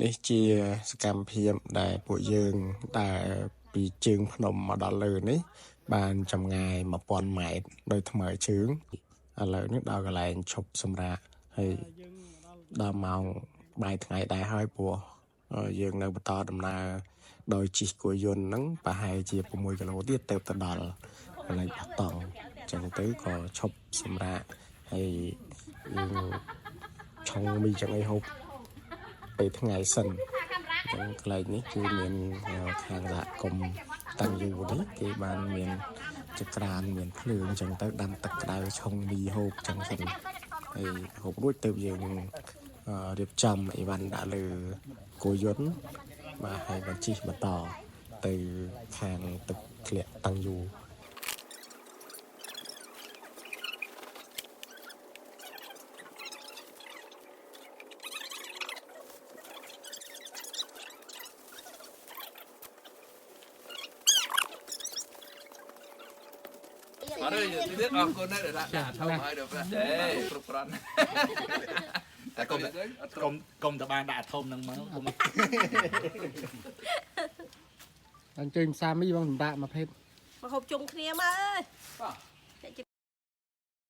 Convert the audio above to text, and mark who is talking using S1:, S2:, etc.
S1: នេះជាសកម្មភាពដែលពួកយើងដើរពីជើងភ្នំមកដល់លើនេះបានចម្ងាយ1000ម៉ែត្រដោយថ្មើរជើងឥឡូវនេះដល់កន្លែងឈប់សម្រាកហើយដល់ម៉ោងបាយថ្ងៃដែរហើយព្រោះយើងនៅបន្តដំណើរដោយជិះគោយន្តហ្នឹងប្រហែលជា6គីឡូទៀតទៅដល់កន្លែងបោះតង់អញ្ចឹងទៅក៏ឈប់សម្រាកហើយយើងឆុងមីចង្អីហូបពេលថ្ងៃសិនអញ្ចឹងកន្លែងនេះគឺមានខាងសហគមន៍តាំងយូរនេះគេបានមានចក្រានមានភ្លើងអញ្ចឹងទៅដាំទឹកក្តៅឆុងមីហូបអញ្ចឹងសិនហើយហូបរួចទៅយើងរៀបចំអីវ៉ាន់ដាក់លើគោយន្តបាទហើយបញ្ជិះបន្តទៅខាងទឹកធ្លាក់តាំងយូ
S2: អរេទៀតអរគុណដែរដាក់ធំហើយដល់ទេគ្រប់គ្រាន់តែកុំតែបានដាក់ធំនឹងមកកុំ
S1: អញ្ជើញសាមីបងសម្រាប់មកភេទ
S3: មកហូបជុំគ្នាមកអើយ